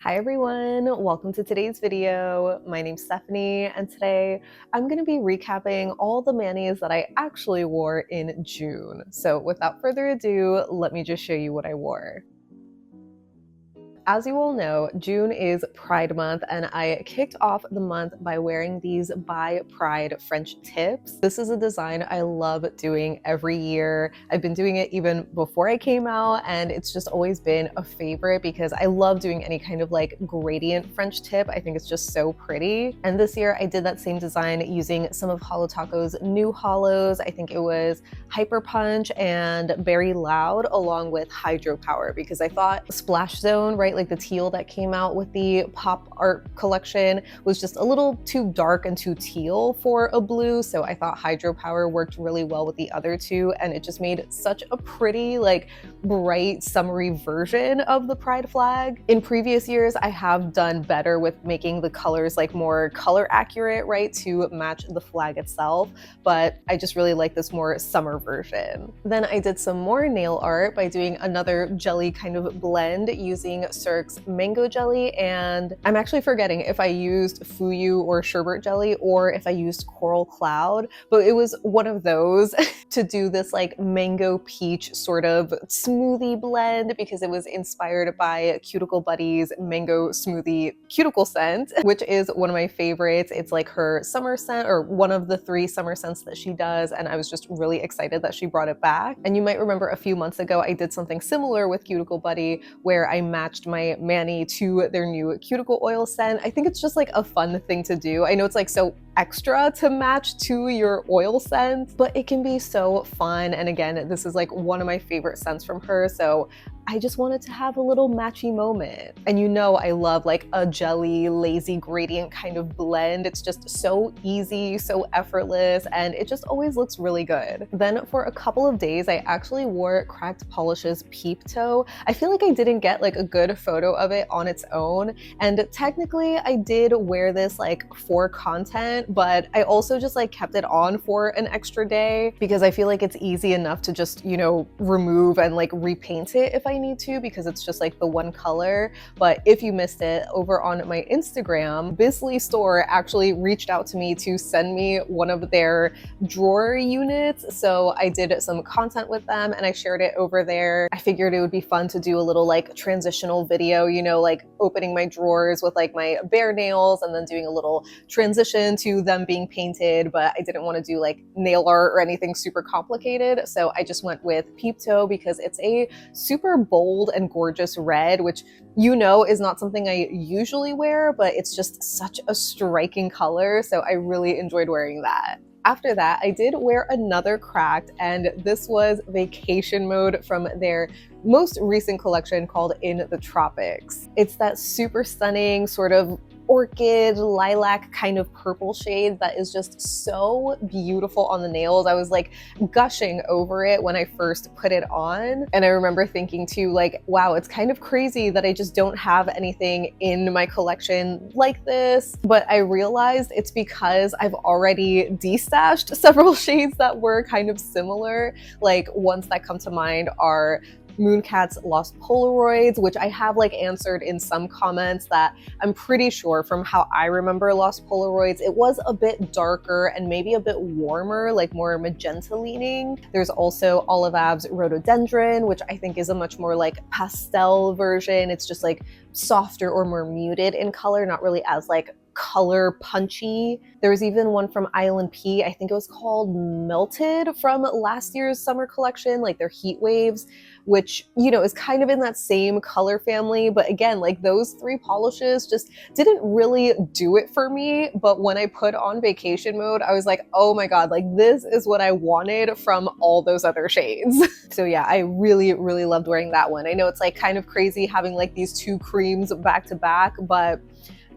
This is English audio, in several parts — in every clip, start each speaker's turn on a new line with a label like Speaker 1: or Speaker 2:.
Speaker 1: Hi everyone, welcome to today's video. My name's Stephanie and today I'm going to be recapping all the manis that I actually wore in June. So without further ado, let me just show you what I wore. As you all know, June is Pride Month and I kicked off the month by wearing these Bi Pride French tips. This is a design I love doing every year. I've been doing it even before I came out and it's just always been a favorite because I love doing any kind of like gradient French tip. I think it's just so pretty. And this year I did that same design using some of Holo Taco's new holos. I think it was Hyper Punch and Very Loud along with Hydro Power because I thought Splash Zone, right? Like the teal that came out with the pop art collection was just a little too dark and too teal for a blue. So I thought Hydro Power worked really well with the other two and it just made such a pretty, like bright, summery version of the Pride flag. In previous years, I have done better with making the colors like more color accurate, right? To match the flag itself, but I just really like this more summer version. Then I did some more nail art by doing another jelly kind of blend using Cirque's Mango Jelly, and I'm actually forgetting if I used Fuyu or Sherbet Jelly or if I used Coral Cloud, but it was one of those to do this like mango peach sort of smoothie blend because it was inspired by Cuticle Buddy's mango smoothie cuticle scent, which is one of my favorites. It's like her summer scent or one of the 3 summer scents that she does, and I was just really excited that she brought it back. And you might remember a few months ago I did something similar with Cuticle Buddy where I matched my mani to their new cuticle oil scent. I think it's just like a fun thing to do. I know it's like so extra to match to your oil scent, but it can be so fun. And again, this is like one of my favorite scents from her. So I just wanted to have a little matchy moment. And you know I love like a jelly, lazy gradient kind of blend. It's just so easy, so effortless, and it just always looks really good. Then for a couple of days, I actually wore Cracked Polish's Peep Toe. I feel like I didn't get like a good photo of it on its own. And technically I did wear this like for content, but I also just like kept it on for an extra day because I feel like it's easy enough to just, you know, remove and like repaint it if I need to because it's just like the one color. But if you missed it, over on my Instagram, Bisley store actually reached out to me to send me one of their drawer units. So I did some content with them and I shared it over there. I figured it would be fun to do a little like transitional video, you know, like opening my drawers with like my bare nails and then doing a little transition to them being painted, but I didn't want to do like nail art or anything super complicated. So I just went with Peep Toe because it's a super bold and gorgeous red, which you know is not something I usually wear, but it's just such a striking color. So I really enjoyed wearing that. After that, I did wear another Cracked, and this was Vacation Mode from their most recent collection called In the Tropics. It's that super stunning sort of orchid lilac kind of purple shade that is just so beautiful on the nails. I was like gushing over it when I first put it on. And I remember thinking too, like, wow, it's kind of crazy that I just don't have anything in my collection like this. But I realized it's because I've already destashed several shades that were kind of similar. Like ones that come to mind are Mooncat's Lost Polaroids, which I have like answered in some comments that I'm pretty sure from how I remember Lost Polaroids, it was a bit darker and maybe a bit warmer, like more magenta leaning. There's also Olive Ab's Rhododendron, which I think is a much more like pastel version. It's just like softer or more muted in color, not really as like color punchy. There was even one from Island P, I think it was called Melted from last year's summer collection, like their Heat Waves, which, you know, is kind of in that same color family. But again, like those 3 polishes just didn't really do it for me. But when I put on Vacation Mode, I was like, oh my God, like this is what I wanted from all those other shades. So yeah, I really, really loved wearing that one. I know it's like kind of crazy having like these 2 creams back to back, but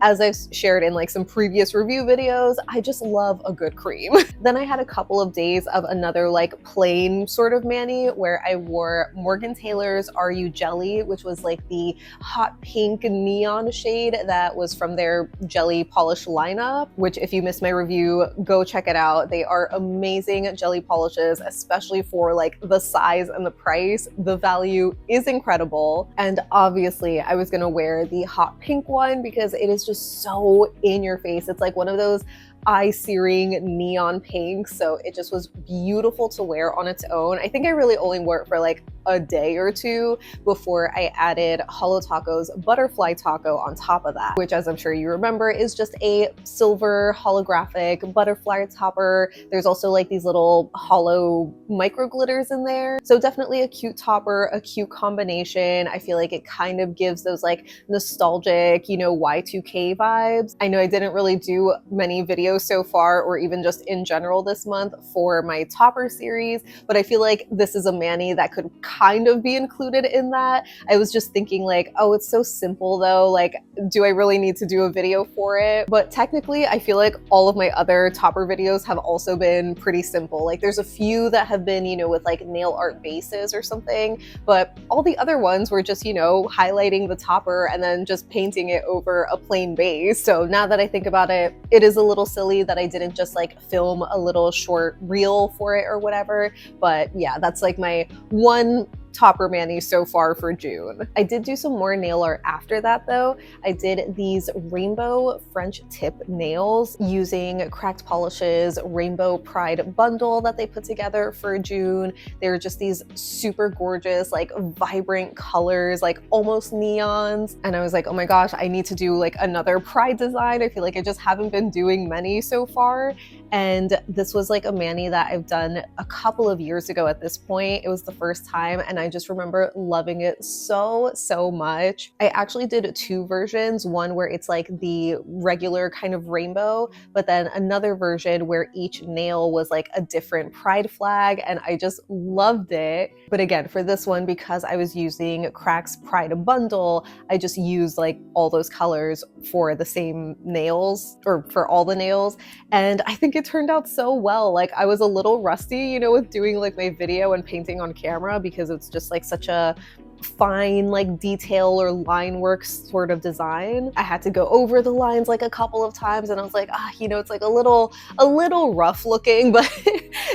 Speaker 1: as I've shared in like some previous review videos, I just love a good cream. Then I had a couple of days of another like plain sort of mani where I wore Morgan Taylor's Are You Jelly, which was like the hot pink neon shade that was from their jelly polish lineup, which if you missed my review, go check it out. They are amazing jelly polishes, especially for like the size and the price. The value is incredible. And obviously I was gonna wear the hot pink one because it is just so in your face. It's like one of those eye-searing neon pinks, so it just was beautiful to wear on its own. I think I really only wore it for like a day or two before I added Holo Taco's butterfly taco on top of that, which, as I'm sure you remember, is just a silver holographic butterfly topper. There's also like these little hollow micro glitters in there. So definitely a cute topper, a cute combination. I feel like it kind of gives those like nostalgic, you know, Y2K vibes. I know I didn't really do many videos so far, or even just in general this month for my topper series, but I feel like this is a mani that could kind of be included in that. I was just thinking like, oh, it's so simple though, like, do I really need to do a video for it? But technically I feel like all of my other topper videos have also been pretty simple. Like there's a few that have been, you know, with like nail art bases or something, but all the other ones were just, you know, highlighting the topper and then just painting it over a plain base. So now that I think about it, it is a little silly that I didn't just like film a little short reel for it or whatever. But yeah, that's like my one topper mani so far for June. I did do some more nail art after that though. I did these rainbow French tip nails using Cracked Polish's Rainbow Pride bundle that they put together for June. They were just these super gorgeous, like vibrant colors, like almost neons. And I was like, oh my gosh, I need to do like another Pride design. I feel like I just haven't been doing many so far. And this was like a mani that I've done a couple of years ago at this point. It was the first time and I just remember loving it so much. I actually did two versions, one where it's like the regular kind of rainbow, but then another version where each nail was like a different pride flag, and I just loved it. But again, for this one, because I was using Crack's Pride bundle, I just used like all those colors for the same nails, or for all the nails, and I think it turned out so well. Like I was a little rusty, you know, with doing like my video and painting on camera because it's just like such a fine like detail or line work sort of design. I had to go over the lines like a couple of times and I was like, you know, it's like a little rough looking, but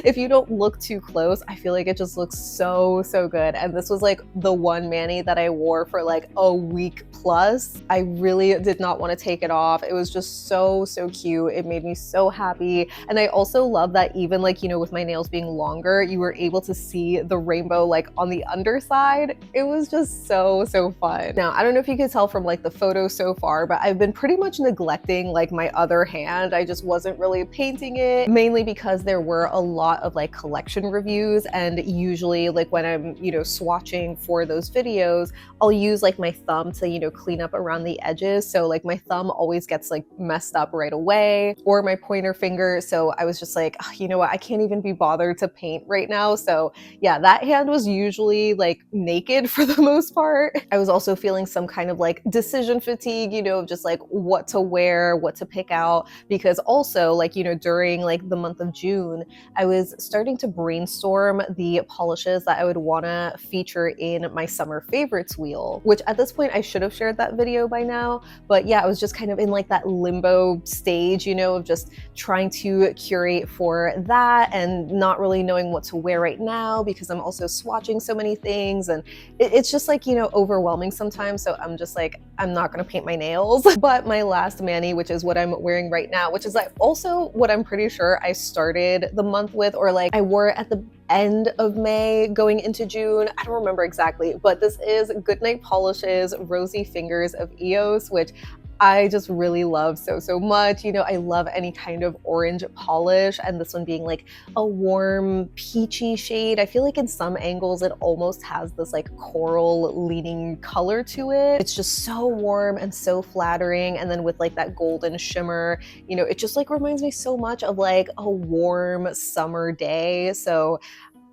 Speaker 1: if you don't look too close, I feel like it just looks so good. And this was like the one mani that I wore for like a week plus. I really did not want to take it off. It was just so cute. It made me so happy. And I also love that even like, you know, with my nails being longer, you were able to see the rainbow like on the underside. It was just so fun. Now, I don't know if you could tell from like the photo so far, but I've been pretty much neglecting like my other hand. I just wasn't really painting it, mainly because there were a lot of like collection reviews, and usually like when I'm, you know, swatching for those videos, I'll use like my thumb to, you know, clean up around the edges. So like my thumb always gets like messed up right away, or my pointer finger. So I was just like, you know what, I can't even be bothered to paint right now. So yeah, that hand was usually like naked for the most part. I was also feeling some kind of like decision fatigue, you know, just like what to wear, what to pick out, because also like, you know, during like the month of June, I was starting to brainstorm the polishes that I would want to feature in my summer favorites wheel, which at this point I should have shared that video by now. But yeah, I was just kind of in like that limbo stage, you know, of just trying to curate for that and not really knowing what to wear right now because I'm also swatching so many things, and it's just like, you know, overwhelming sometimes. So I'm just like, I'm not gonna paint my nails. But my last mani, which is what I'm wearing right now, which is like also what I'm pretty sure I started the month with, or like I wore it at the end of May going into June. I don't remember exactly, but this is Goodnight Polish's Rosy Fingers of Eos, which I just really love so much. You know, I love any kind of orange polish, and this one being like a warm peachy shade. I feel like in some angles it almost has this like coral leaning color to it. It's just so warm and so flattering, and then with like that golden shimmer, you know, it just like reminds me so much of like a warm summer day. So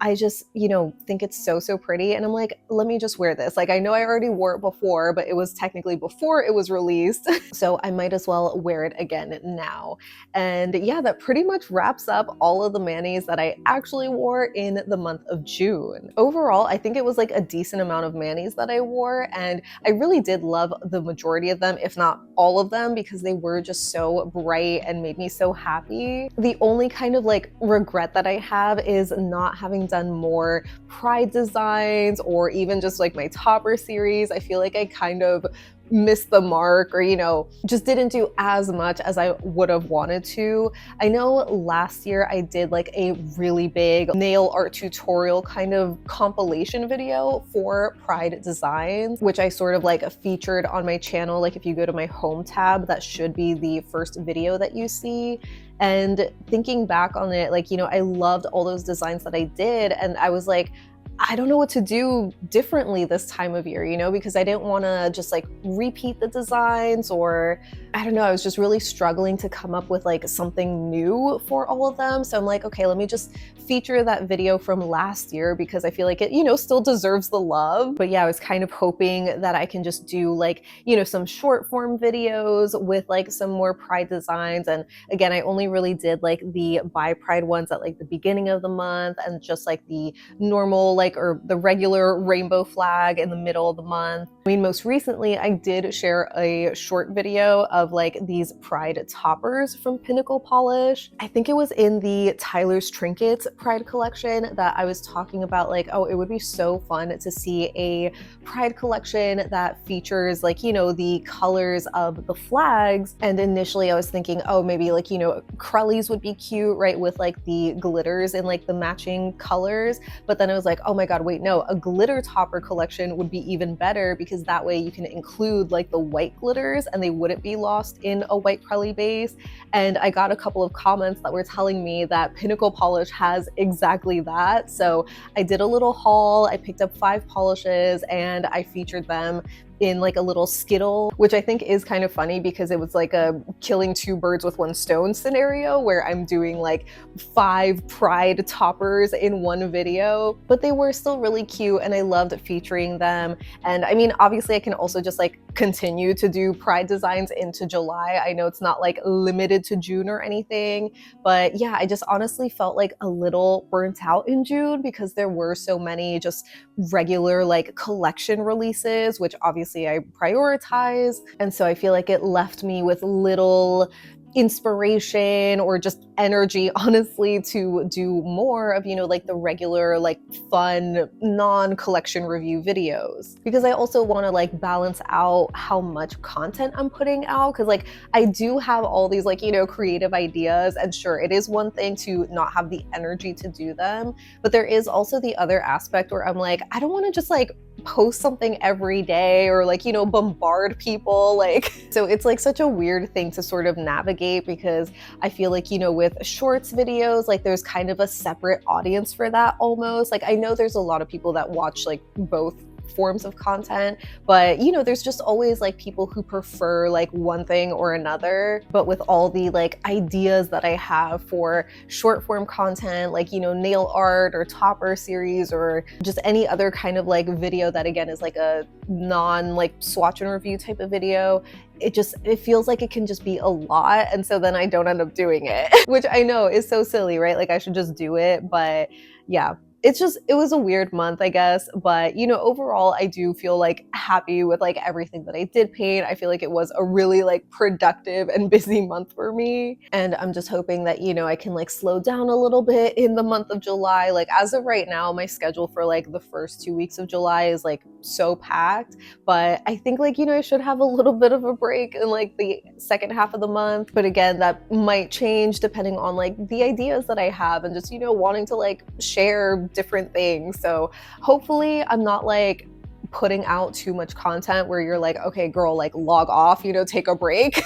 Speaker 1: I just, think it's so, so pretty. And I'm like, let me just wear this. Like, I know I already wore it before, but it was technically before it was released. So I might as well wear it again now. And yeah, that pretty much wraps up all of the manis that I actually wore in the month of June. Overall, I think it was like a decent amount of manis that I wore, and I really did love the majority of them, if not all of them, because they were just so bright and made me so happy. The only kind of like regret that I have is not having done more Pride designs or even just like my topper series. I feel like I kind of missed the mark, or just didn't do as much as I would have wanted to. I know last year I did like a really big nail art tutorial kind of compilation video for Pride designs, which I sort of like featured on my channel. Like if you go to my home tab, that should be the first video that you see. And thinking back on it, like, I loved all those designs that I did, and I was like, I don't know what to do differently this time of year, because I didn't want to just like repeat the designs, or I don't know, I was just really struggling to come up with like something new for all of them. So I'm like, okay, let me just feature that video from last year because I feel like it, still deserves the love. But yeah, I was kind of hoping that I can just do like, some short form videos with like some more Pride designs. And again, I only really did like the Bi Pride ones at like the beginning of the month, and just like the normal or the regular rainbow flag in the middle of the month. I mean, most recently I did share a short video of like these Pride toppers from Pinnacle polish. I think it was in the Tyler's Trinkets Pride collection that I was talking about, like, oh, it would be so fun to see a Pride collection that features like, the colors of the flags. And initially I was thinking, oh, maybe like, Crullies would be cute, right, with like the glitters and like the matching colors. But then I was like, oh my God, wait, no, a glitter topper collection would be even better, because that way you can include like the white glitters and they wouldn't be lost in a white Crully base. And I got a couple of comments that were telling me that Pinnacle polish has exactly that. So I did a little haul. I picked up 5 polishes and I featured them in like a little skittle, which I think is kind of funny because it was like a killing 2 birds with 1 stone scenario where I'm doing like 5 Pride toppers in one video, but they were still really cute and I loved featuring them. And I mean, obviously I can also just like continue to do Pride designs into July. I know it's not like limited to June or anything, but yeah, I just honestly felt like a little burnt out in June because there were so many just regular like collection releases, which obviously I prioritize. And so I feel like it left me with little inspiration or just energy, honestly, to do more of, like the regular, like fun, non-collection review videos. Because I also want to like balance out how much content I'm putting out. Cause like I do have all these like, creative ideas, and sure, it is one thing to not have the energy to do them, but there is also the other aspect where I'm like, I don't want to just like post something every day or like, bombard people. Like, so it's like such a weird thing to sort of navigate, because I feel like, with shorts videos, like there's kind of a separate audience for that almost. Like I know there's a lot of people that watch like both forms of content, but there's just always like people who prefer like one thing or another. But with all the like ideas that I have for short form content, like nail art or topper series or just any other kind of like video that again is like a non like swatch and review type of video, it feels like it can just be a lot, and so then I don't end up doing it, which I know is so silly, right? Like I should just do it, but yeah. It was a weird month, I guess, but overall I do feel like happy with like everything that I did paint. I feel like it was a really like productive and busy month for me, and I'm just hoping that I can like slow down a little bit in the month of July. Like as of right now, my schedule for like the first 2 weeks of July is like so packed, but I think like I should have a little bit of a break in like the second half of the month. But again, that might change depending on like the ideas that I have and just wanting to like share different things. So hopefully I'm not like putting out too much content where you're like, okay girl, like log off, take a break.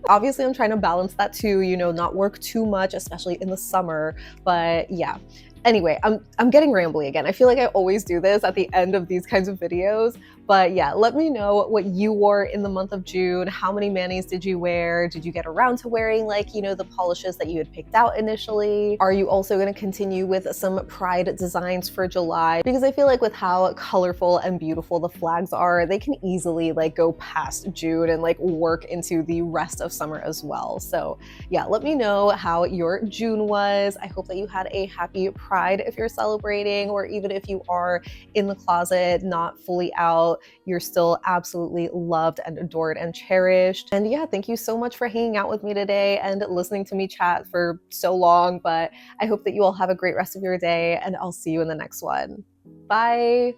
Speaker 1: Obviously I'm trying to balance that too, not work too much, especially in the summer. But yeah, anyway, I'm getting rambly again. I feel like I always do this at the end of these kinds of videos, But yeah, let me know what you wore in the month of June. How many manis did you wear? Did you get around to wearing, like, you know, the polishes that you had picked out initially? Are you also going to continue with some Pride designs for July? Because I feel like with how colorful and beautiful the flags are, they can easily like go past June and like work into the rest of summer as well. So yeah, let me know how your June was. I hope that you had a happy Pride if you're celebrating, or even if you are in the closet, not fully out, you're still absolutely loved and adored and cherished. And yeah, thank you so much for hanging out with me today and listening to me chat for so long. But I hope that you all have a great rest of your day, and I'll see you in the next one. Bye.